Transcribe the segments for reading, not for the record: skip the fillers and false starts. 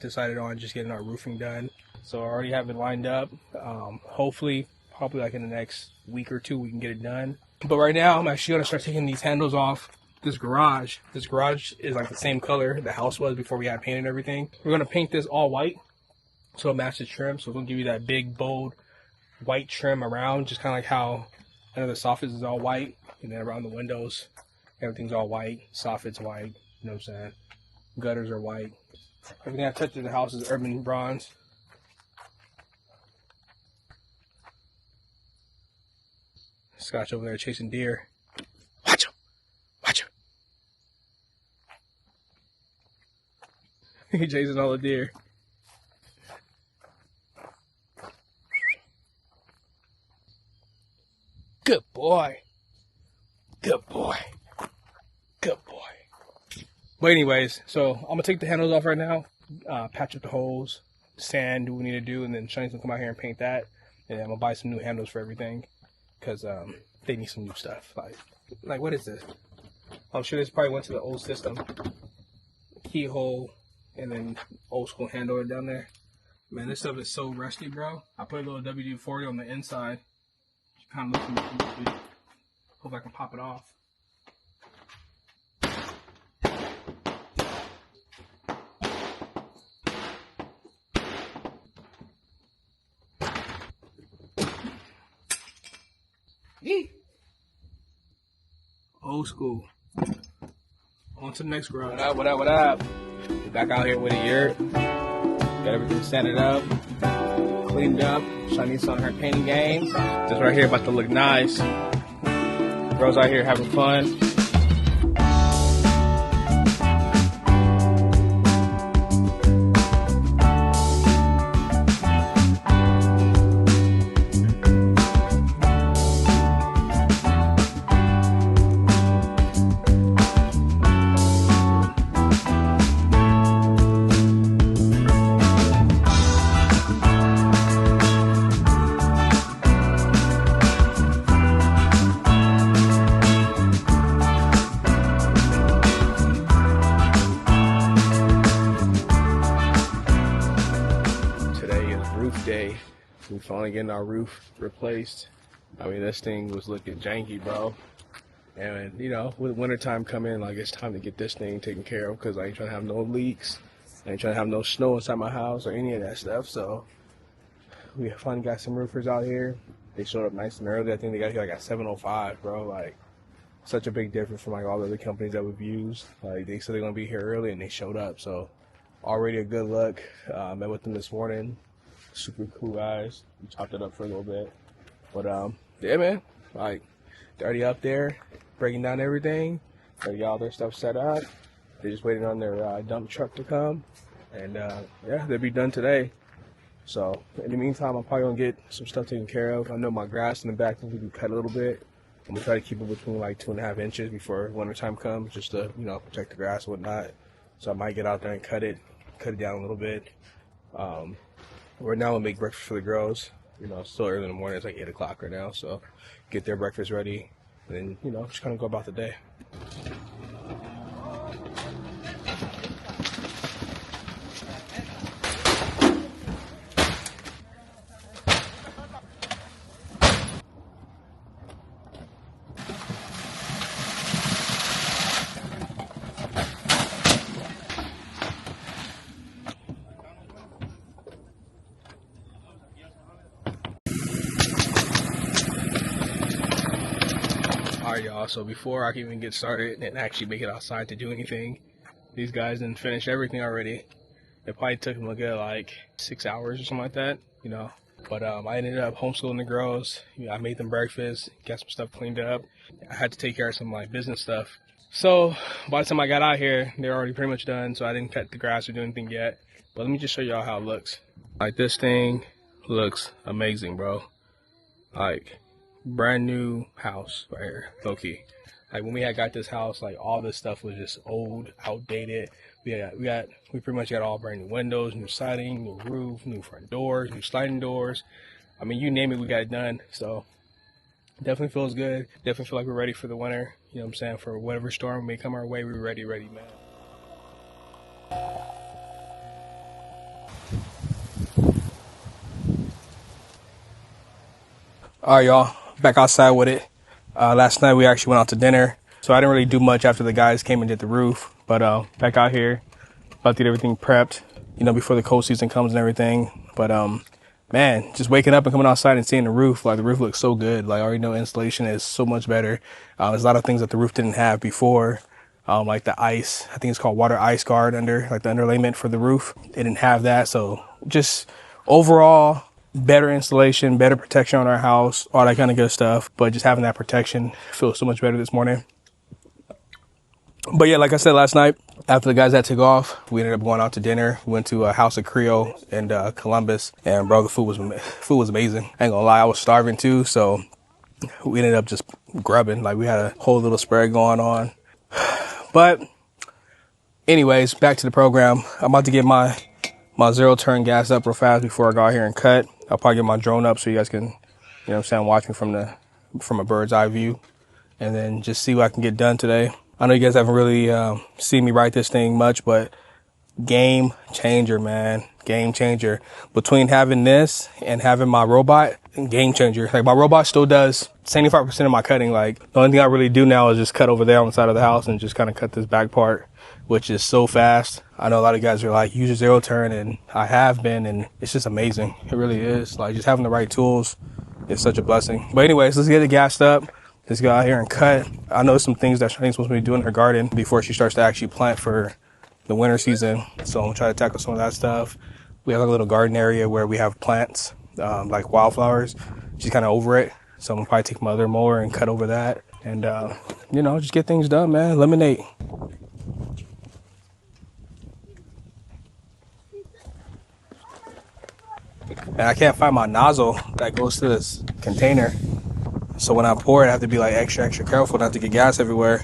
decided on just getting our roofing done. So I already have it lined up. Hopefully, probably like in the next week or two, we can get it done. But right now, I'm actually gonna start taking these handles off this garage. This garage is like the same color the house was before we had paint and everything. We're gonna paint this all white so it matches the trim. So it's gonna give you that big, bold, white trim around, just kind of like how I know the soffits is all white, and then around the windows, everything's all white. Soffits white, you know what I'm saying? Gutters are white. Everything I touch in the house is urban bronze. Scotch over there chasing deer. Watch him! Watch him! He's chasing all the deer. Good boy. Good boy. Good boy. But anyways, so I'm gonna take the handles off right now, patch up the holes, sand, do what we need to do, and then Shani's gonna come out here and paint that. And I'm gonna buy some new handles for everything, because they need some new stuff. Like what is this? I'm sure this probably went to the old system. Keyhole, and then old school handle down there. Man, this stuff is so rusty, bro. I put a little WD-40 on the inside. Just kind of looking. Hope I can pop it off. Old school. On to the next garage. What up, what up, what up? We're back out here with a yurt. Got everything set it up. Cleaned up. Shani's on her painting game. This right here about to look nice. Girls out here having fun. Day. We finally getting our roof replaced. I mean, this thing was looking janky, bro. And you know, with wintertime coming, like it's time to get this thing taken care of, because I ain't trying to have no leaks. I ain't trying to have no snow inside my house or any of that stuff. So we finally got some roofers out here. They showed up nice and early. I think they got here like at 7:05, bro. Like, such a big difference from like all the other companies that we've used. Like, they said they're gonna be here early and they showed up. So already a good look. Met with them this morning. Super cool guys. We chopped it up for a little bit, but yeah, man, like they're already up there breaking down everything. They got all their stuff set up. They're just waiting on their dump truck to come, and yeah, they'll be done today. So in the meantime, I'm probably gonna get some stuff taken care of. I know my grass in the back needs to be cut a little bit. I'm gonna try to keep it between like 2.5 inches before wintertime comes, just to, you know, protect the grass and whatnot. So I might get out there and cut it down a little bit. Right now, we'll make breakfast for the girls. You know, it's still early in the morning. It's like 8 o'clock right now. So get their breakfast ready, and then, you know, just kind of go about the day. Alright, y'all, so before I can even get started and actually make it outside to do anything, these guys didn't finish everything already. It probably took them a good like 6 hours or something like that, you know. But I ended up homeschooling the girls. You know, I made them breakfast, got some stuff cleaned up. I had to take care of some like business stuff. So by the time I got out here, they're already pretty much done, so I didn't cut the grass or do anything yet. But let me just show y'all how it looks. Like, this thing looks amazing, bro. Like, brand new house right here, low key. Like, when we had got this house, like, all this stuff was just old, outdated. We pretty much got all brand new windows, new siding, new roof, new front doors, new sliding doors. I mean, you name it, we got it done. So definitely feels good. Definitely feel like we're ready for the winter. You know what I'm saying? For whatever storm may come our way, we're ready, man. All right, y'all, back outside with it. Last night we actually went out to dinner, so I didn't really do much after the guys came and did the roof. But back out here, about to get everything prepped, you know, before the cold season comes and everything. But man, just waking up and coming outside and seeing the roof, like the roof looks so good. Like I already know installation is so much better. There's a lot of things that the roof didn't have before, like the ice. I think it's called water ice guard under, like the underlayment for the roof. It didn't have that, so just overall, better installation, better protection on our house, all that kind of good stuff. But just having that protection feels so much better this morning. But yeah, like I said last night, after the guys had took off, we ended up going out to dinner. We went to a House of Creole in Columbus, and bro, the food was amazing. I ain't gonna lie, I was starving too, so we ended up just grubbing. Like we had a whole little spread going on. But anyways, back to the program. I'm about to get my zero turn gas up real fast before I go out here and cut. I'll probably get my drone up so you guys can, you know what I'm saying, watch me from a bird's eye view, and then just see what I can get done today. I know you guys haven't really seen me ride this thing much, but game changer, man. Game changer. Between having this and having my robot, game changer. Like my robot still does 75% of my cutting. Like the only thing I really do now is just cut over there on the side of the house and just kind of cut this back part, which is so fast. I know a lot of guys are like, use your zero turn, and I have been, and it's just amazing. It really is. Like just having the right tools is such a blessing. But anyways, let's get it gassed up. Let's go out here and cut. I know some things that Shanice's supposed to be doing in her garden before she starts to actually plant for the winter season. So I'm gonna try to tackle some of that stuff. We have like a little garden area where we have plants, like wildflowers. She's kind of over it. So I'm gonna probably take my other mower and cut over that. And, you know, just get things done, man. Eliminate. And I can't find my nozzle that goes to this container. So when I pour it, I have to be like extra careful not to get gas everywhere,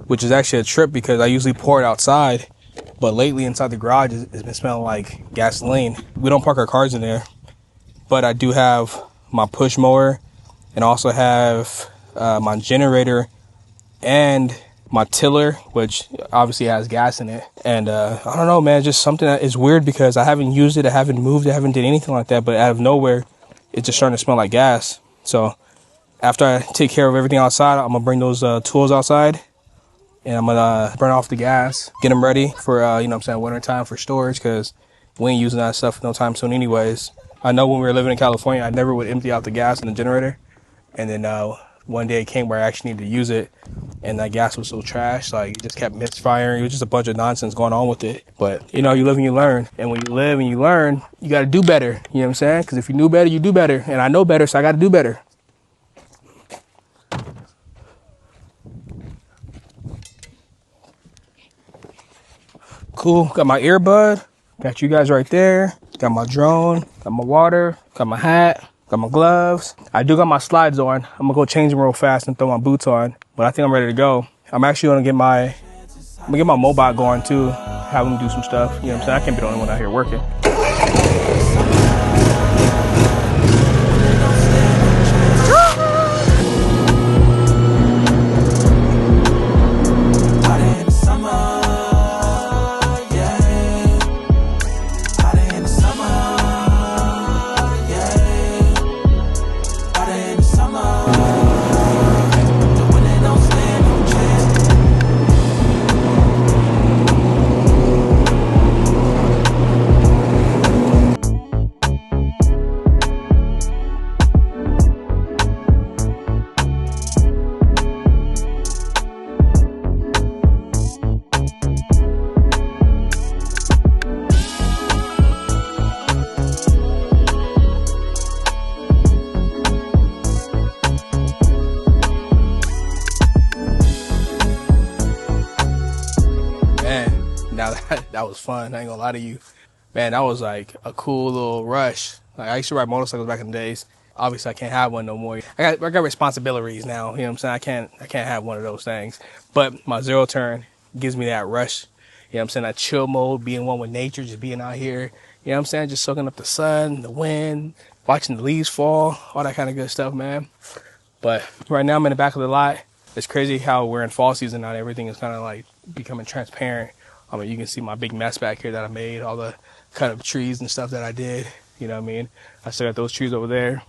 which is actually a trip because I usually pour it outside, but lately inside the garage it's been smelling like gasoline. We don't park our cars in there, but I do have my push mower and also have my generator and my tiller, which obviously has gas in it. And I don't know, man, just something that is weird because I haven't used it, I haven't moved it, I haven't did anything like that, but out of nowhere, it's just starting to smell like gas. So after I take care of everything outside, I'm gonna bring those tools outside, and I'm gonna burn off the gas, get them ready for, you know what I'm saying, winter time for storage, because we ain't using that stuff no time soon anyways. I know when we were living in California, I never would empty out the gas in the generator. And then one day it came where I actually needed to use it, and that gas was so trash, like it just kept misfiring. It was just a bunch of nonsense going on with it. But you know, you live and you learn, and when you live and you learn, you got to do better. You know what I'm saying? Because if you knew better, you do better, and I know better, so I got to do better. Cool. Got my earbud. Got you guys right there. Got my drone. Got my water. Got my hat. Got my gloves. I do got my slides on. I'm gonna go change them real fast and throw my boots on. But I think I'm ready to go. I'm actually gonna get my Mobot going too. Have him do some stuff. You know what I'm saying? I can't be the only one out here working. That was fun. I ain't gonna lie to you, man. That was like a cool little rush. Like I used to ride motorcycles back in the days. Obviously, I can't have one no more. I got responsibilities now. You know what I'm saying? I can't have one of those things. But my zero turn gives me that rush. You know what I'm saying? That chill mode, being one with nature, just being out here. You know what I'm saying? Just soaking up the sun, the wind, watching the leaves fall, all that kind of good stuff, man. But right now I'm in the back of the lot. It's crazy how we're in fall season now. Everything is kind of like becoming transparent. I mean, you can see my big mess back here that I made, all the cut up trees and stuff that I did. You know what I mean? I still got those trees over there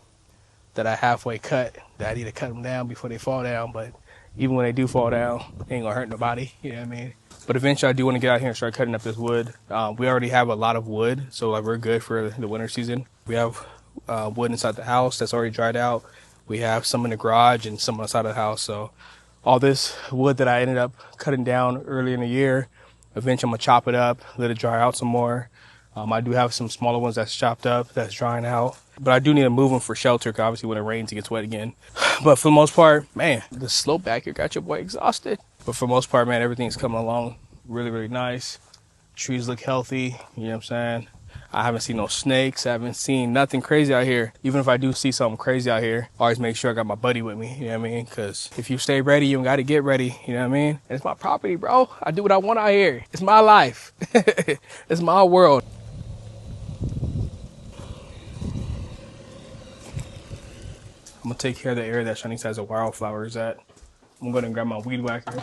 that I halfway cut, that I need to cut them down before they fall down. But even when they do fall down, they ain't gonna hurt nobody, you know what I mean? But eventually I do want to get out here and start cutting up this wood. We already have a lot of wood, so like we're good for the winter season. We have wood inside the house that's already dried out. We have some in the garage and some outside of the house. So all this wood that I ended up cutting down early in the year, eventually I'm gonna chop it up, let it dry out some more. I do have some smaller ones that's chopped up, that's drying out. But I do need to move them for shelter, because obviously when it rains, it gets wet again. But for the most part, man, the slope back here got your boy exhausted. But for the most part, man, everything's coming along really, really nice. Trees look healthy, you know what I'm saying? I haven't seen no snakes. I haven't seen nothing crazy out here. Even if I do see something crazy out here, I always make sure I got my buddy with me, you know what I mean? Because if you stay ready, you got to get ready, you know what I mean? And it's my property, bro. I do what I want out here. It's my life. It's my world. I'm gonna take care of the area that Shanice has the wildflowers at. I'm gonna grab my weed whacker.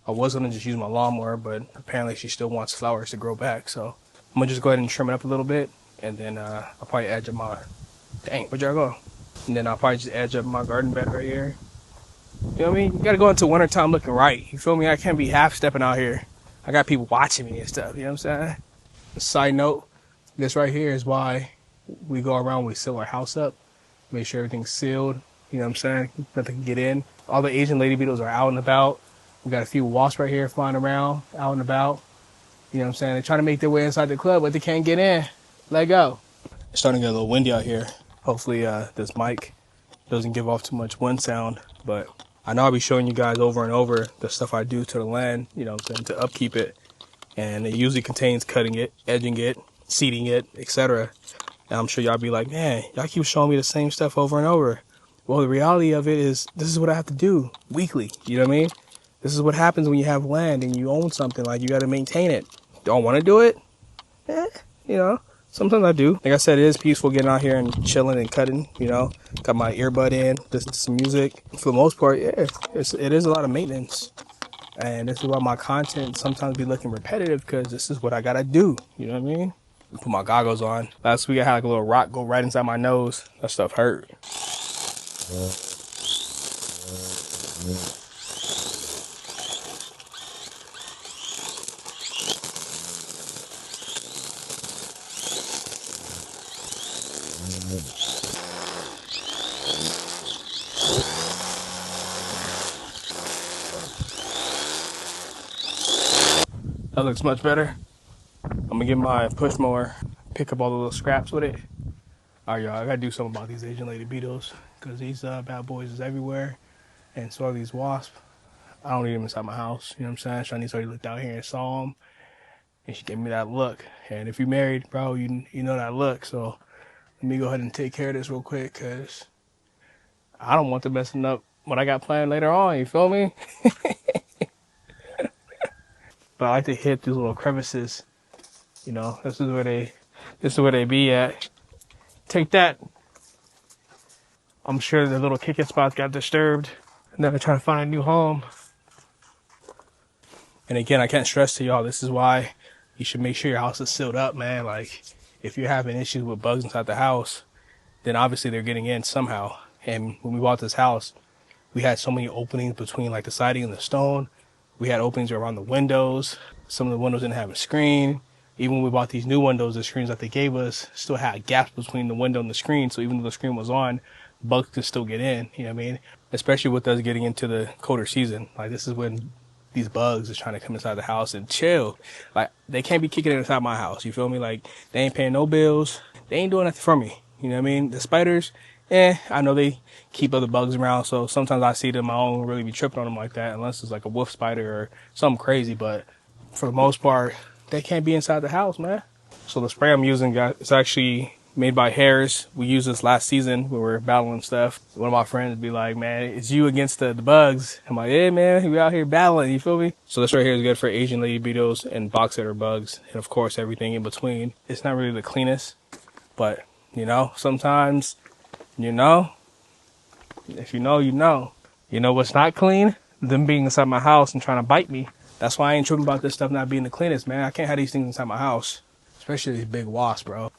I was gonna just use my lawnmower, but apparently she still wants flowers to grow back. So I'm gonna just go ahead and trim it up a little bit, and then I'll probably edge up my, dang, where'd y'all go? And then I'll probably just edge up my garden bed right here. You know what I mean? You gotta go into wintertime looking right. You feel me? I can't be half stepping out here. I got people watching me and stuff, you know what I'm saying? Side note, this right here is why we go around, we seal our house up. Make sure everything's sealed, you know what I'm saying? Nothing can get in. All the Asian lady beetles are out and about. We got a few wasps right here flying around, out and about. You know what I'm saying? They're trying to make their way inside the club, but they can't get in. Let go. It's starting to get a little windy out here. Hopefully this mic doesn't give off too much wind sound, but I know I'll be showing you guys over and over the stuff I do to the land, you know what I'm saying, to upkeep it. And it usually contains cutting it, edging it, seeding it, etc. And I'm sure y'all be like, man, y'all keep showing me the same stuff over and over. Well, the reality of it is this is what I have to do weekly. You know what I mean? This is what happens when you have land and you own something. Like, you got to maintain it. Don't want to do it? You know, sometimes I do. Like I said, it is peaceful getting out here and chilling and cutting, you know. Got my earbud in, listen to some music. For the most part, yeah, it is a lot of maintenance. And this is why my content sometimes be looking repetitive, because this is what I got to do. You know what I mean? Put my goggles on. Last week I had like a little rock go right inside my nose. That stuff hurt. That looks much better. I'm gonna get my push mower, pick up all the little scraps with it. All right, y'all, I gotta do something about these Asian lady beetles, because these bad boys is everywhere. And so are these wasps. I don't need them inside my house, you know what I'm saying? Shanice already looked out here and saw them, and she gave me that look. And if you're married, bro, you know that look. So let me go ahead and take care of this real quick, because I don't want them messing up what I got planned later on, you feel me? But I like to hit these little crevices. You know, this is where they be at. Take that. I'm sure the little kicking spots got disturbed, and then I try to find a new home. And again, I can't stress to y'all, this is why you should make sure your house is sealed up, man. Like, if you're having issues with bugs inside the house, then obviously they're getting in somehow. And when we bought this house, we had so many openings between like the siding and the stone. We had openings around the windows. Some of the windows didn't have a screen. Even when we bought these new windows, the screens that they gave us still had gaps between the window and the screen. So even though the screen was on, bugs could still get in, you know what I mean? Especially with us getting into the colder season. Like, this is when these bugs is trying to come inside the house and chill. Like, they can't be kicking it inside my house, you feel me? Like, they ain't paying no bills. They ain't doing nothing for me, you know what I mean? The spiders, I know they keep other bugs around, so sometimes I see them, I don't really be tripping on them like that, unless it's like a wolf spider or something crazy. But for the most part, they can't be inside the house, man. So the spray I'm using, guys, it's actually made by Harris. We used this last season when we were battling stuff. One of my friends would be like, man, it's you against the bugs. I'm like, yeah, man, we out here battling, you feel me? So this right here is good for Asian lady beetles and box eater bugs, and of course everything in between. It's not really the cleanest, but you know, sometimes, you know, if you know, you know. You know what's not clean? Them being inside my house and trying to bite me. That's why I ain't tripping about this stuff not being the cleanest, man. I can't have these things inside my house, especially these big wasps, bro.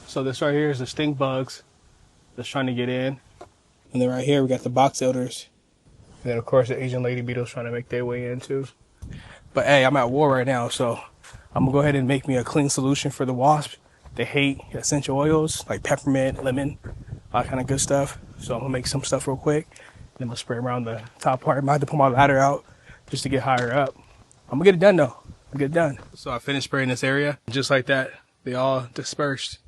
So this right here is the stink bugs that's trying to get in. And then right here, we got the box elders. And then, of course, the Asian lady beetles trying to make their way in, too. But, hey, I'm at war right now, so I'm going to go ahead and make me a clean solution for the wasps. They hate essential oils, like peppermint, lemon, all that kind of good stuff. So I'm going to make some stuff real quick. Then I'm going to spray around the top part. I might have to put my ladder out just to get higher up. I'm going to get it done, though. I'll get it done. So I finished spraying this area. Just like that, they all dispersed,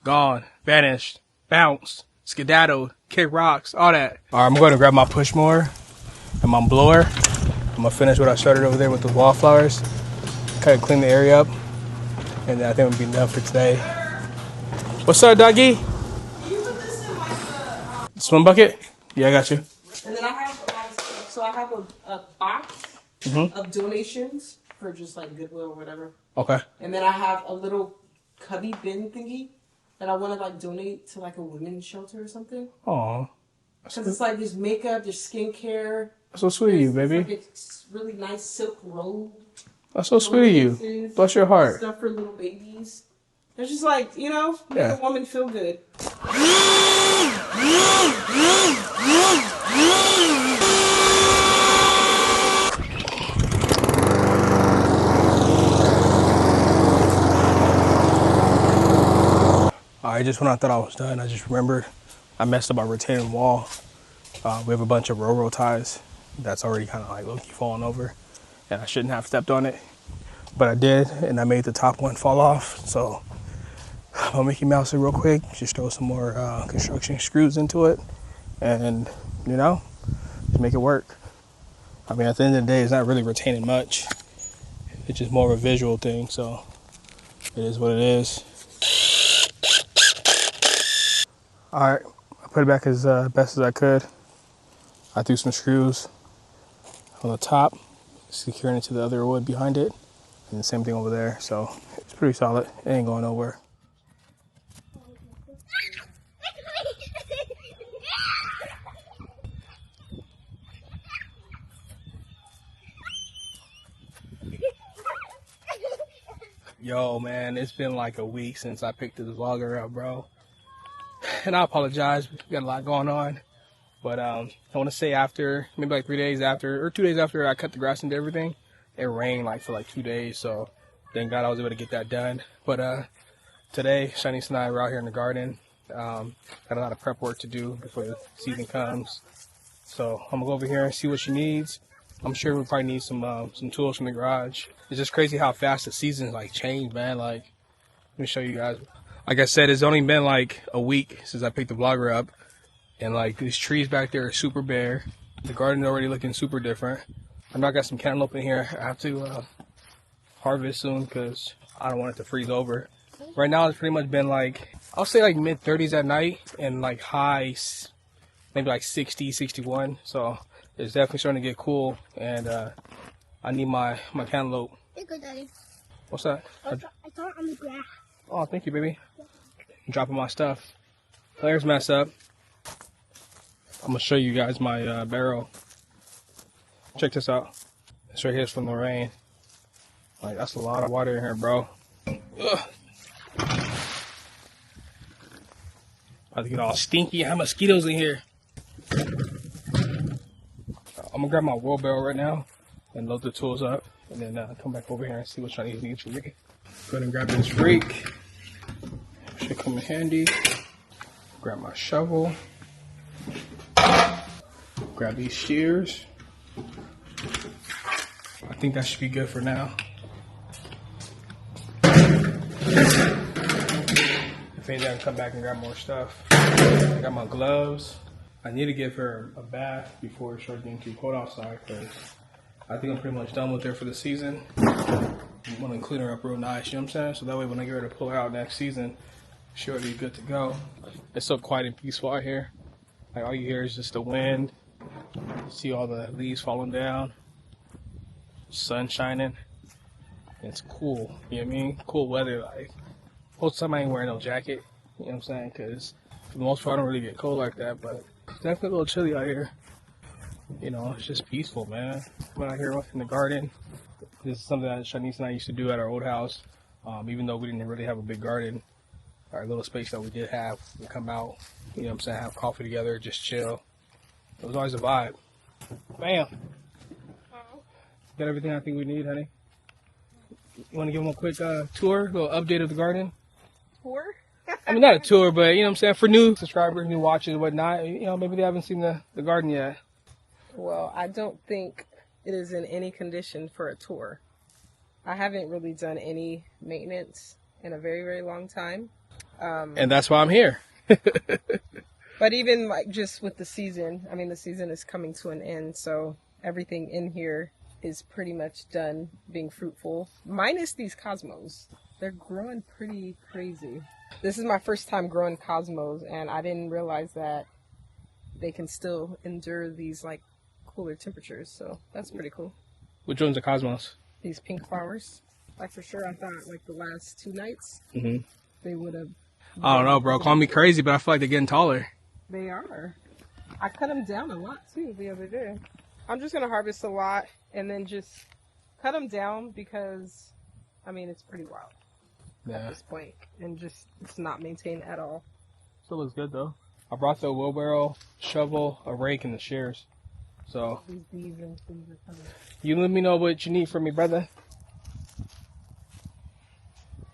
gone, vanished, bounced, skedaddled, kick rocks, all that. All right, I'm going to grab my push mower and my blower. I'm going to finish what I started over there with the wallflowers. Kind of clean the area up. And then I think it'll be enough for today. What's up, doggy? Can you put this in like the Swim bucket? Yeah, I got you. and then I have a lot of stuff. So I have a box of donations for just like Goodwill or whatever. Okay. And then I have a little cubby bin thingy that I want to like donate to like a women's shelter or something. Aw. Because it's like there's makeup, there's skincare. That's so sweet of you, baby. Like it's really nice silk robe. That's so sweet of you. Bless your heart. Stuff for little babies. It's just like, you know, make Yeah. a woman feel good. Alright, just when I thought I was done, I just remembered I messed up our retaining wall. We have a bunch of railroad ties that's already kind of like low-key falling over. And I shouldn't have stepped on it. But I did, and I made the top one fall off. So I'll Mickey Mouse it real quick. Just throw some more construction screws into it. And, you know, just make it work. I mean, at the end of the day, it's not really retaining much. It's just more of a visual thing. So it is what it is. All right, I put it back as best as I could. I threw some screws on the top, securing it to the other wood behind it, and the same thing over there. So it's pretty solid. It ain't going nowhere. Yo, man, it's been like a week since I picked this vlogger up, bro. And I apologize, we got a lot going on. But I want to say after, maybe like 3 days after, or 2 days after I cut the grass and everything, it rained like for like 2 days. So thank God I was able to get that done. But today, Shanice and I were out here in the garden. Got a lot of prep work to do before the season comes. So I'm gonna go over here and see what she needs. I'm sure we'll probably need some tools from the garage. It's just crazy how fast the seasons like change, man. Like, let me show you guys. Like I said, it's only been like a week since I picked the vlogger up. And like these trees back there are super bare. The garden's already looking super different. I know I got some cantaloupe in here. I have to harvest soon because I don't want it to freeze over. Right now it's pretty much been like, I'll say like mid 30s at night and like highs, maybe like 60, 61. So it's definitely starting to get cool. And I need my cantaloupe. Here you go, Daddy. What's that? I saw it on the grass. Oh, thank you, baby. I'm dropping my stuff. Players mess up. I'm gonna show you guys my barrel. Check this out. This right here is from the rain. Like, that's a lot of water in here, bro. Ugh. About to get all stinky. I have mosquitoes in here. I'm gonna grab my wheelbarrow right now and load the tools up, and then come back over here and see what I need for me. Go ahead and grab this rake. Should come in handy. Grab my shovel. Grab these shears. I think that should be good for now. If anything, I can come back and grab more stuff. I got my gloves. I need to give her a bath before it starts getting too cold outside because I think I'm pretty much done with her for the season. I want to clean her up real nice, you know what I'm saying? So that way when I get her to pull her out next season, she'll be good to go. It's so quiet and peaceful out here. Like all you hear is just the wind. You see all the leaves falling down. Sun shining. It's cool, you know what I mean? Cool weather. Like most of the time I ain't wearing no jacket, you know what I'm saying? Because for the most part I don't really get cold like that, but it's definitely a little chilly out here. You know, it's just peaceful, man. I'm out here in the garden. This is something that Shanice and I used to do at our old house. Even though we didn't really have a big garden, our little space that we did have. We come out, you know what I'm saying, have coffee together, just chill. It was always a vibe. Bam. Got everything I think we need, honey. You want to give them a quick tour, a little update of the garden? Tour? I mean, not a tour, but, you know what I'm saying, for new subscribers, new watchers and whatnot, you know, maybe they haven't seen the garden yet. Well, I don't think it is in any condition for a tour. I haven't really done any maintenance in a very, very long time. And that's why I'm here. But even like just with the season, I mean, the season is coming to an end, so everything in here is pretty much done being fruitful. Minus these cosmos. They're growing pretty crazy. This is my first time growing cosmos, and I didn't realize that they can still endure these like cooler temperatures, so that's pretty cool. Which one's the cosmos? These pink flowers. Like for sure, I thought like the last 2 nights they would have. I don't know, bro. Call me crazy, but I feel like they're getting taller. They are. I cut them down a lot too the other day. I'm just gonna harvest a lot and then just cut them down because, I mean, it's pretty wild at this point, and just it's not maintained at all. Still looks good though. I brought the wheelbarrow, shovel, a rake, and the shears. So These bees and things are coming. you let me know what you need from me, brother.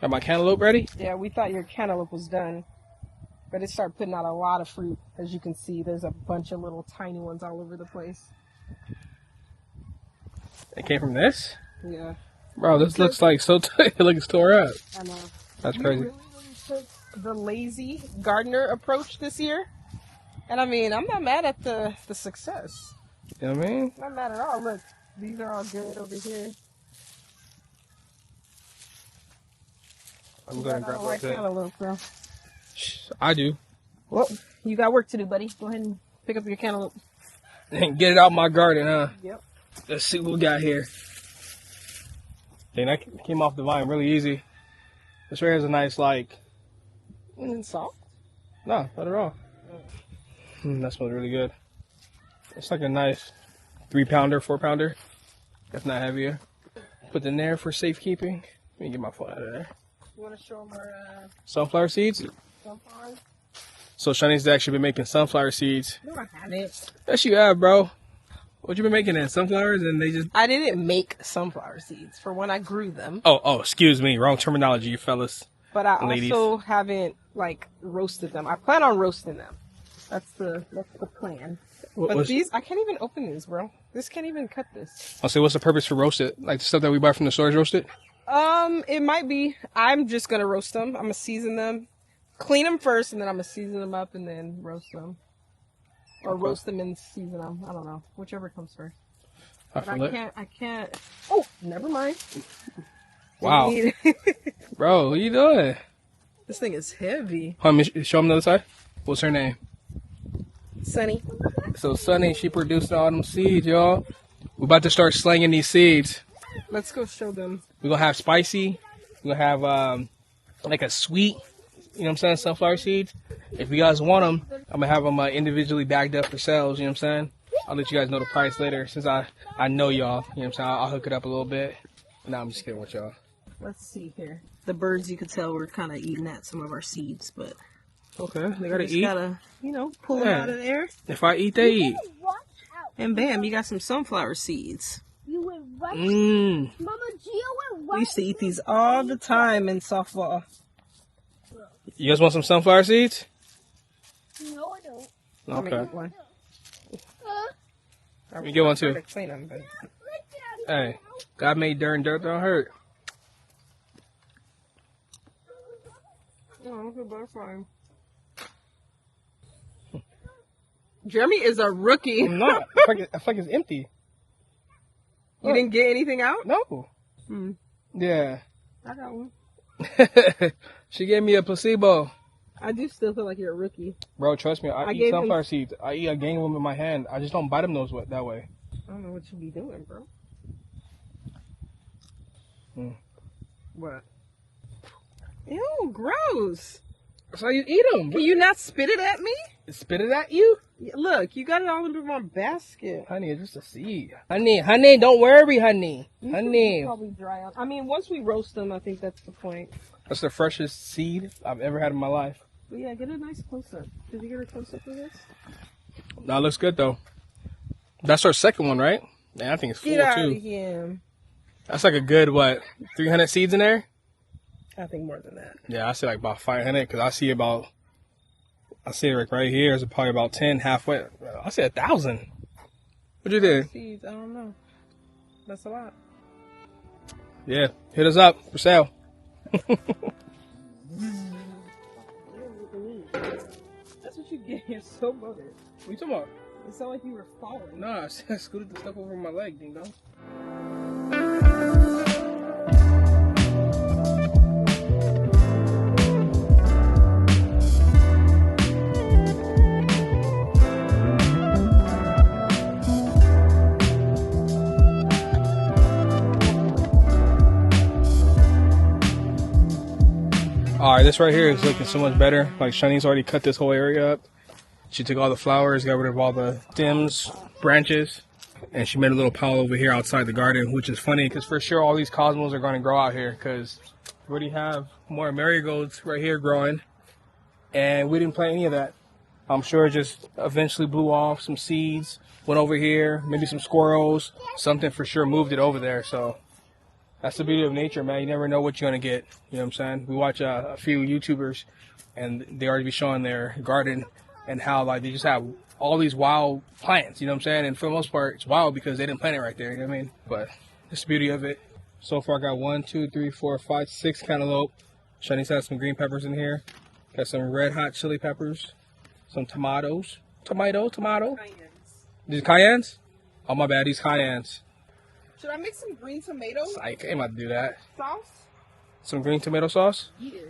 Got my cantaloupe ready? Yeah, we thought your cantaloupe was done, but it started putting out a lot of fruit. As you can see, there's a bunch of little tiny ones all over the place. It came from this? Yeah, Bro, this looks like so it looks tore up. I know. That's You crazy. really took the lazy gardener approach this year, and I mean, I'm not mad at the success. You know what I mean? Not mad at all. Look, these are all good over here. I'm gonna grab one. Cantaloupe, bro. I do. Well, you got work to do, buddy. Go ahead and pick up your cantaloupe. And get it out my garden, huh? Yep. Let's see what we got here. Dang, that came off the vine really easy. This right here is a nice, like... And salt? No, not at all. That smells really good. It's like a nice 3-pounder, 4-pounder. If not heavier. Put in there for safekeeping. Let me get my phone out of there. You want to show them our Sunflower seeds. sunflowers? So Shanice's actually been making sunflower seeds. No, I haven't. Yes, you have, bro. What you been making then? Sunflowers, and they just... I didn't make sunflower seeds for when I grew them. Oh, excuse me. Wrong terminology, you fellas. But I Ladies. also haven't, like, roasted them. I plan on roasting them. That's the plan. But these, I can't even open these, bro. This can't even cut this. I'll say, what's the purpose for roasted? Like the stuff that we buy from the stores roasted? It might be. I'm just gonna roast them. I'm gonna season them, clean them first, and then I'm gonna season them up and then roast them, or roast them and season them. I don't know, whichever comes first. I feel it. I can't. Oh, never mind. Wow, bro, what you doing? This thing is heavy. Hold on, show them the other side. What's her name? Sunny. So Sunny, she produced all them seeds, y'all. We're about to start slanging these seeds. Let's go show them. We're gonna have spicy. We're gonna have like a sweet, you know what I'm saying, sunflower seeds. If you guys want them, I'm gonna have them individually bagged up for sales, you know what I'm saying? I'll let you guys know the price later since I know y'all, you know what I'm saying? I'll hook it up a little bit. No, I'm just kidding with y'all. Let's see here. The birds, you could tell, were kind of eating at some of our seeds, but Okay, they gotta just eat. gotta, pull them Yeah. out of there. If I eat, they eat. Watch out. And bam, you got some sunflower seeds. You went right. Mmm. Mama Gio went right. We used to eat these all the time in softball. You guys want some sunflower seeds? No, I don't. Let me Okay. get one. Let me get one too. Try to clean them, but Hey, God made dirt and dirt don't hurt. oh, good butterfly. Jeremy is a rookie. I'm not. I feel like it's empty. You didn't get anything out? No. Hmm. Yeah. I got one. She gave me a placebo. I do still feel like you're a rookie. Bro, trust me, I I eat gave him- sunflower seeds. I eat a gang of them in my hand. I just don't bite them that way. I don't know what you be doing, bro. Hmm. What? Ew, gross. That's how you eat them. Can you not spit it at me? Spit it at you? Look, you got it all into one basket. Honey, it's just a seed. Honey, don't worry, honey. These Honey. will probably dry out. I mean, once we roast them, I think that's the point. That's the freshest seed I've ever had in my life. But yeah, get a nice close-up. Did you get a close-up of this? No, it looks good though. That's our second one, right? Man, I think it's full Get out too. of here. That's like a good, what, 300 seeds in there? I think more than that. Yeah, I see like about 500 because I see it like right here is probably about 10 halfway. I say 1,000. What you think? Seeds, I don't know. That's a lot. Yeah, hit us up for sale. That's what you get. You're so motivated. What you talking about? It sounded like you were falling. Nah, I scooted the stuff over my leg, ding dong. Alright, this right here is looking so much better. Like Shani's already cut this whole area up. She took all the flowers, got rid of all the stems, branches, and she made a little pile over here outside the garden, which is funny because for sure all these cosmos are going to grow out here because we already have more marigolds right here growing, and we didn't plant any of that. I'm sure it just eventually blew off some seeds, went over here, maybe some squirrels, something for sure moved it over there. So that's the beauty of nature, man. You never know what you're going to get. You know what I'm saying? We watch a few YouTubers, and they already be showing their garden and how like they just have all these wild plants, you know what I'm saying? And for the most part, it's wild because they didn't plant it right there, you know what I mean? But that's the beauty of it. So far, I got 1, 2, 3, 4, 5, 6 cantaloupe. Shanice has some green peppers in here. Got some red hot chili peppers. Some tomatoes. Tomato. Cayennes. These cayennes? Oh, my bad. These cayennes. Should I make some green tomatoes I ain't about to do that. sauce? Some green tomato sauce? Yeah.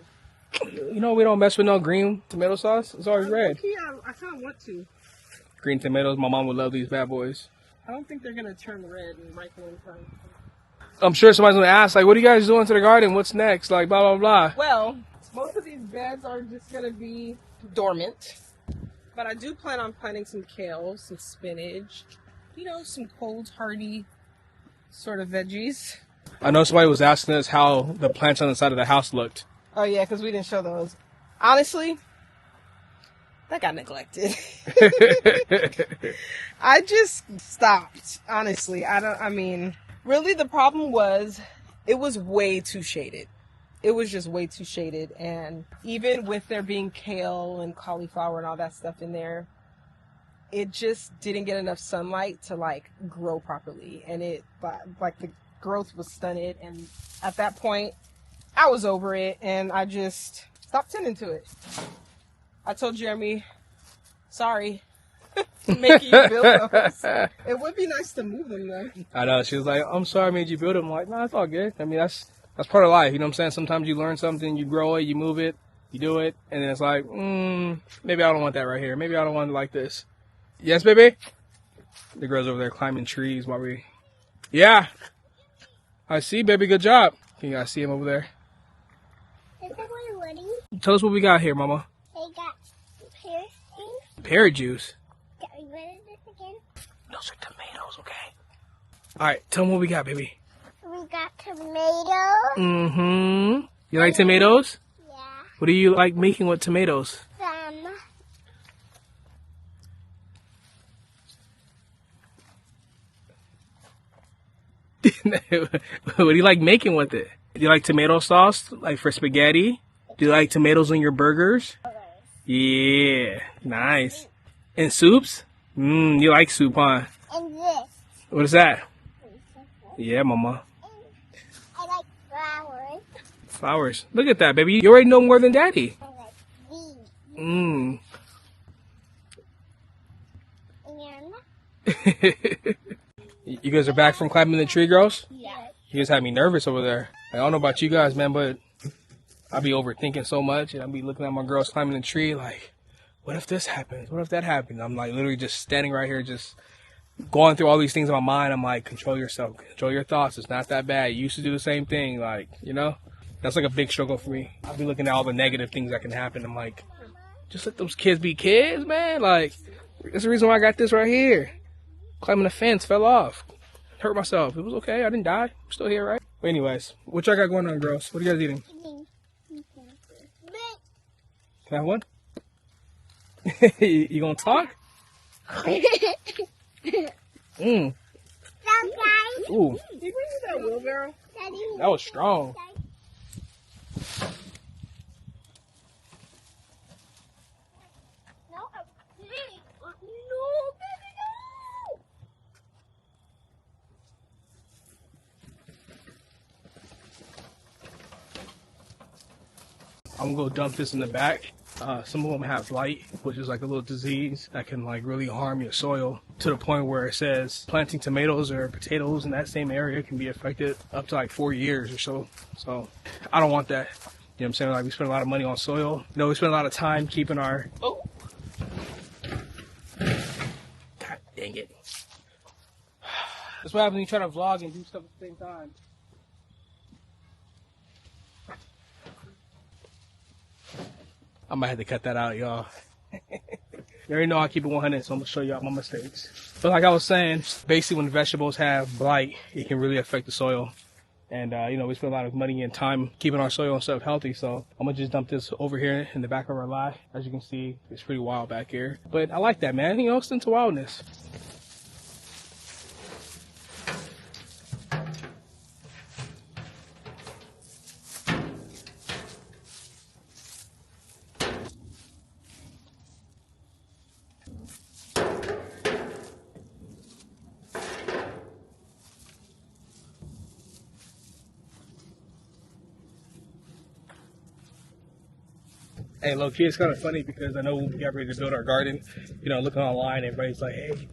You know we don't mess with no green tomato sauce. It's always red. I kind of want to. Green tomatoes. My mom would love these bad boys. I don't think they're going to turn red in ripening time. I'm sure somebody's going to ask, like, what are you guys doing to the garden? What's next? Like, blah, blah, blah. Well, most of these beds are just going to be dormant. But I do plan on planting some kale, some spinach, you know, some cold, hardy sort of veggies. I know somebody was asking us how the plants on the side of the house looked. Oh, yeah, because we didn't show those. Honestly, that got neglected. I just stopped, honestly. Really the problem was it was way too shaded. It was just way too shaded. And even with there being kale and cauliflower and all that stuff in there, it just didn't get enough sunlight to like grow properly. And it, like, the growth was stunted. And at that point, I was over it and I just stopped tending to it. I told Jeremy, sorry, making you build those. It would be nice to move them though. I know. She was like, I'm sorry I made you build them. I'm like, no, it's all good. I mean, that's part of life. You know what I'm saying? Sometimes you learn something, you grow it, you move it, you do it, and then it's like, maybe I don't want that right here. Maybe I don't want it like this. Yes, baby? The girl's over there climbing trees while we... Yeah. I see, baby. Good job. You guys see him over there? Is that one ready? Tell us what we got here, Mama. They got pear things. Pear juice. Got me rid of this again. Those are tomatoes, okay? All right, tell them what we got, baby. We got tomatoes. Mm-hmm. You like tomatoes? Yeah. What do you like making with tomatoes? Some. What do you like making with it? Do you like tomato sauce, like for spaghetti? Do you like tomatoes in your burgers? Yeah, nice. And soups? You like soup, huh? And this. What is that? Yeah, Mama. I like flowers. Flowers. Look at that, baby. You already know more than Daddy. I like these. Mm. And You guys are back from climbing the tree, girls? yeah. You guys had me nervous over there. I don't know about you guys, man, but I be overthinking so much, and I be looking at my girls climbing the tree like, what if this happens? What if that happens? I'm like literally just standing right here, just going through all these things in my mind. I'm like, control yourself, control your thoughts. It's not that bad. You used to do the same thing, like, you know? That's like a big struggle for me. I'll be looking at all the negative things that can happen. I'm like, just let those kids be kids, man. Like, That's the reason why I got this right here. Climbing the fence, fell off. Hurt myself. It was okay. I didn't die. I'm still here, right? But anyways, what y'all got going on, girls? What are you guys eating? Can I have one? You gonna talk? Ooh. You bring me that wheelbarrow? That was strong. I'm gonna go dump this in the back. Some of them have blight, which is like a little disease that can like really harm your soil to the point where it says planting tomatoes or potatoes in that same area can be affected up to like 4 years or so. So I don't want that. You know what I'm saying? Like we spend a lot of money on soil. You know, we spend a lot of time keeping our... Oh! God dang it. That's what happens when you try to vlog and do stuff at the same time. I might have to cut that out, y'all. You already know I keep it 100, so I'm gonna show y'all my mistakes. But like I was saying, basically when vegetables have blight, it can really affect the soil. And you know, we spend a lot of money and time keeping our soil and stuff healthy, so I'm gonna just dump this over here in the back of our lot. As you can see, it's pretty wild back here. But I like that, man. You know, it's into wildness. Hey, low-key, it's kind of funny because I know when we got ready to build our garden, you know, looking online, everybody's like, hey,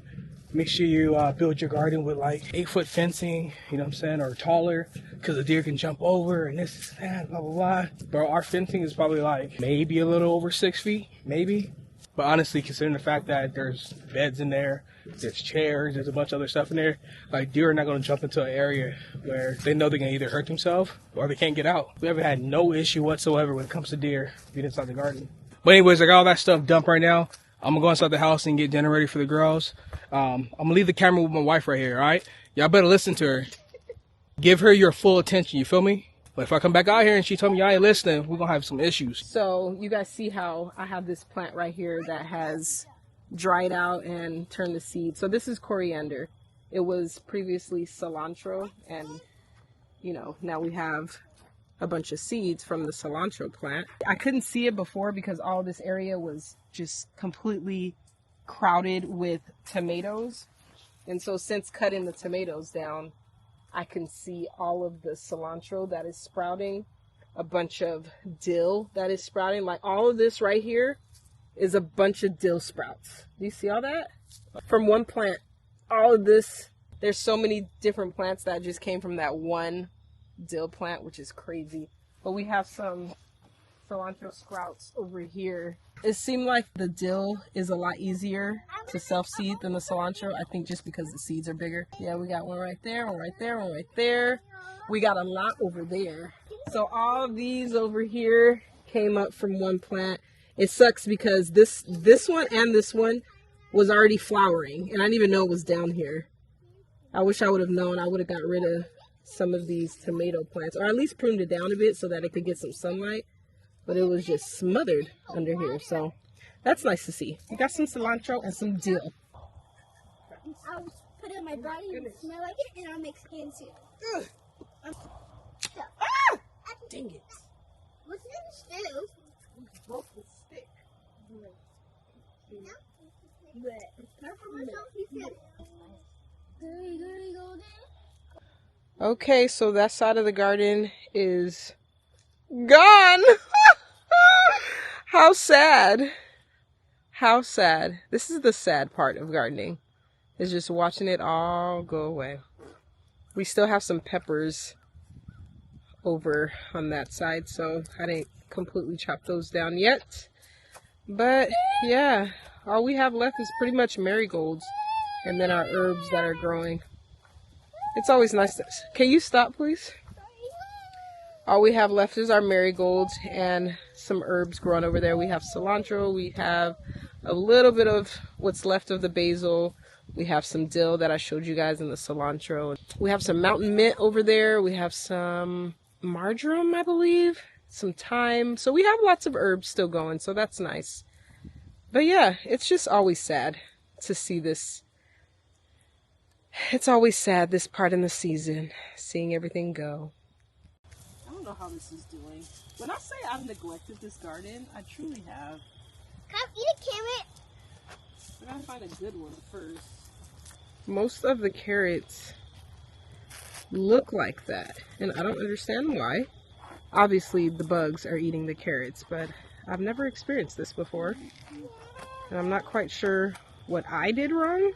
make sure you build your garden with like 8-foot fencing, you know what I'm saying, or taller, because the deer can jump over and this and that, blah, blah, blah. Bro, our fencing is probably like maybe a little over 6 feet, maybe. But honestly, considering the fact that there's beds in there, there's chairs, there's a bunch of other stuff in there, like deer are not going to jump into an area where they know they can either hurt themselves or they can't get out. We haven't had no issue whatsoever when it comes to deer being inside the garden. But anyways, I got all that stuff dumped right now. I'm going to go inside the house and get dinner ready for the girls. I'm going to leave the camera with my wife right here, all right? Y'all better listen to her. Give her your full attention, you feel me? But if I come back out here and she told me y'all ain't listening, we're going to have some issues. So you guys see how I have this plant right here that has dried out and turned to seed. So this is coriander. It was previously cilantro, and you know, now we have a bunch of seeds from the cilantro plant. I couldn't see it before because all this area was just completely crowded with tomatoes. And so since cutting the tomatoes down, I can see all of the cilantro that is sprouting, a bunch of dill that is sprouting. Like all of this right here is a bunch of dill sprouts. Do you see all that? From one plant, all of this, there's so many different plants that just came from that one dill plant, which is crazy. But we have some cilantro sprouts over here. It seemed like the dill is a lot easier to self-seed than the cilantro. I think just because the seeds are bigger. Yeah, we got one right there, one right there, one right there. We got a lot over there. So all of these over here came up from one plant. It sucks because this one and this one was already flowering, and I didn't even know it was down here. I wish I would have known. I would have got rid of some of these tomato plants, or at least pruned it down a bit so that it could get some sunlight. But it was just smothered under here, so that's nice to see. We got some cilantro and some dill. I'll put it in my body and smell like it, and I'll make skin too. Ah! Dang it. What's in the stew? Broke the stick. Okay, so that side of the garden is gone. How sad. How sad. This is the sad part of gardening, is just watching it all go away. We still have some peppers over on that side, so I didn't completely chop those down yet. But yeah, all we have left is pretty much marigolds and then our herbs that are growing. It's always nice to... Can you stop, please? All we have left is our marigolds and some herbs growing over there. We have cilantro, we have a little bit of what's left of the basil. We have some dill that I showed you guys in the cilantro. We have some mountain mint over there. We have some marjoram, I believe, some thyme. So we have lots of herbs still going, so that's nice. But yeah, it's just always sad to see this. It's always sad this part in the season, seeing everything go. I don't know how this is doing. When I say I've neglected this garden, I truly have. Come eat a carrot. I gotta find a good one first. Most of the carrots look like that, and I don't understand why. Obviously, the bugs are eating the carrots, but I've never experienced this before. And I'm not quite sure what I did wrong.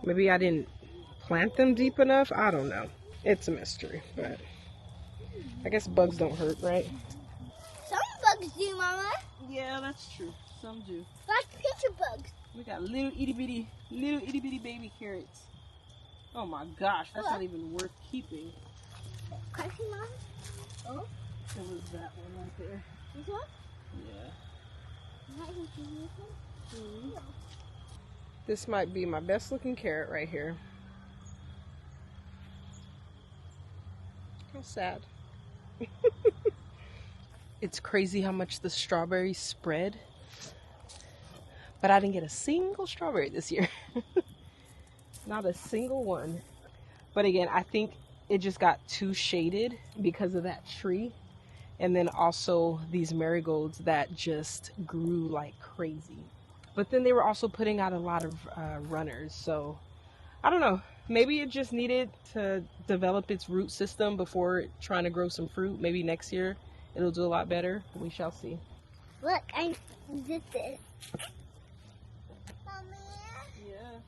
Maybe I didn't plant them deep enough. I don't know. It's a mystery, but I guess bugs don't hurt, right? Some bugs do, Mama. Yeah, that's true. Some do. Like picture bugs. We got little itty bitty baby carrots. Oh my gosh, that's not even worth keeping. Can I see, Mom? Oh, It was that one right there. this one? Yeah. Am I even seeing this one? Mm-hmm. This might be my best looking carrot right here. How sad. It's crazy how much the strawberries spread. But I didn't get a single strawberry this year. Not a single one. But again, I think it just got too shaded because of that tree. And then also these marigolds that just grew like crazy. But then they were also putting out a lot of runners. So I don't know. Maybe it just needed to develop its root system before trying to grow some fruit. Maybe next year it'll do a lot better. We shall see. Look, I did this. Mommy. Yeah.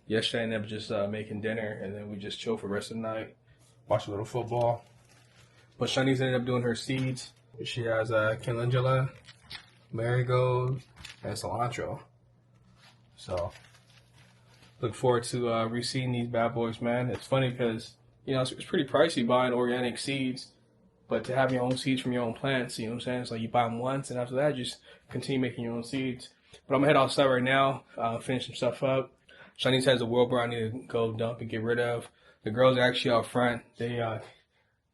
Yesterday I ended up just making dinner, and then we just chill for the rest of the night, watch a little football. But Shanice ended up doing her seeds. She has calendula, marigold, and cilantro. So look forward to reseeding these bad boys, man. It's funny because, you know, it's pretty pricey buying organic seeds, but to have your own seeds from your own plants, you know what I'm saying? It's like you buy them once, and after that, just continue making your own seeds. But I'm going to head outside right now, finish some stuff up. Shanice has a wheelbarrow I need to go dump and get rid of. The girls are actually out front. They, I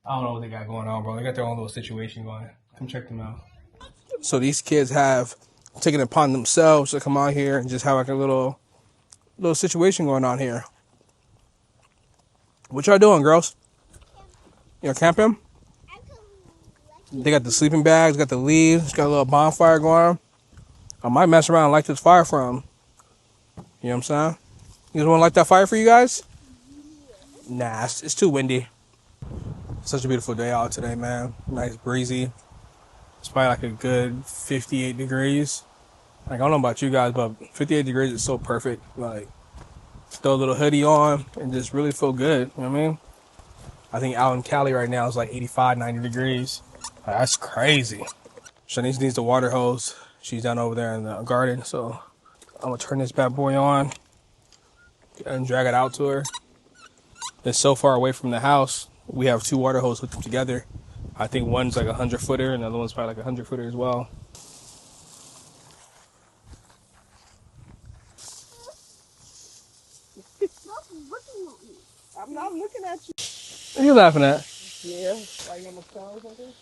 don't know what they got going on, bro. They got their own little situation going. Come check them out. So these kids have taken it upon themselves to come out here and just have like a little situation going on here. What y'all doing, girls? You know, camping? They got the sleeping bags, got the leaves, got a little bonfire going. I might mess around and light this fire for them. You know what I'm saying? You guys want to light that fire for you guys? Nah, it's too windy. Such a beautiful day out today, man. Nice breezy. It's probably like a good 58 degrees. Like, I don't know about you guys, but 58 degrees is so perfect. Like, throw a little hoodie on and just really feel good. You know what I mean? I think out in Cali right now is like 85, 90 degrees. Like, that's crazy. Shanice needs the water hose. She's down over there in the garden, so I'm gonna turn this bad boy on and drag it out to her. It's so far away from the house. We have two water hoses hooked together. I think one's like a 100-footer and the other one's probably like a 100-footer as well. I'm not looking at you. What are you laughing at? Yeah, like on the phone or something?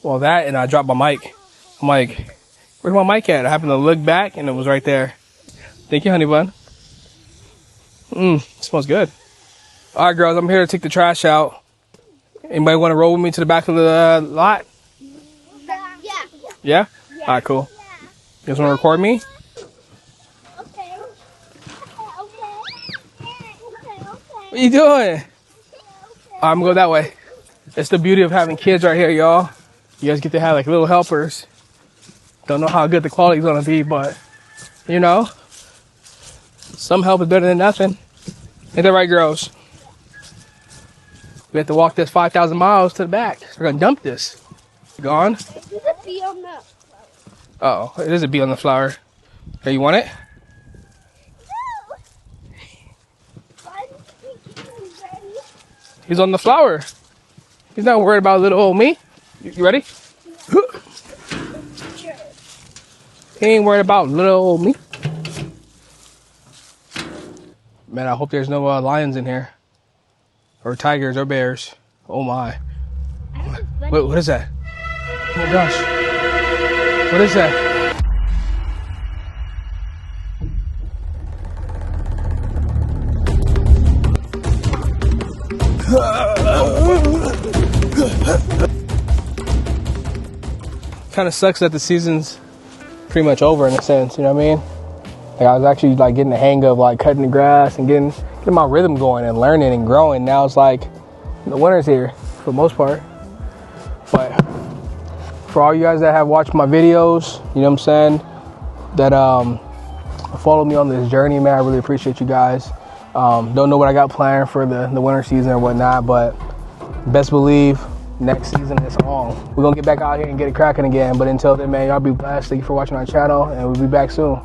Well, that and I dropped my mic. I'm like, where's my mic at? I happened to look back and it was right there. Thank you, honey bun. Smells good. All right, girls, I'm here to take the trash out. Anybody want to roll with me to the back of the lot? Yeah. Yeah? All right, cool. You guys want to record me? Okay. What are you doing? I'm going to go that way. It's the beauty of having kids right here, y'all. You guys get to have like little helpers. Don't know how good the quality's gonna be, but you know, some help is better than nothing. Ain't that right, girls? We have to walk this 5,000 miles to the back. We're gonna dump this. Gone? There's a bee on the flower. Oh, it is a bee on the flower. Hey, you want it? No! Why did you keep him ready? He's on the flower. He's not worried about little old me. You ready? Sure. He ain't worried about little old me. Man, I hope there's no lions in here. Or tigers or bears. Oh my. Wait, what is that? Oh my gosh. What is that? Kind of sucks that the season's pretty much over in a sense, you know what I mean? Like I was actually like getting the hang of like cutting the grass and getting my rhythm going and learning and growing. Now it's like the winter's here for the most part. But for all you guys that have watched my videos, you know what I'm saying, that follow me on this journey, man, I really appreciate you guys. Don't know what I got planned for the winter season or whatnot, but best believe next season is on. We're gonna get back out here and get it cracking again. But until then, man, y'all be blessed. Thank you for watching our channel, and we'll be back soon.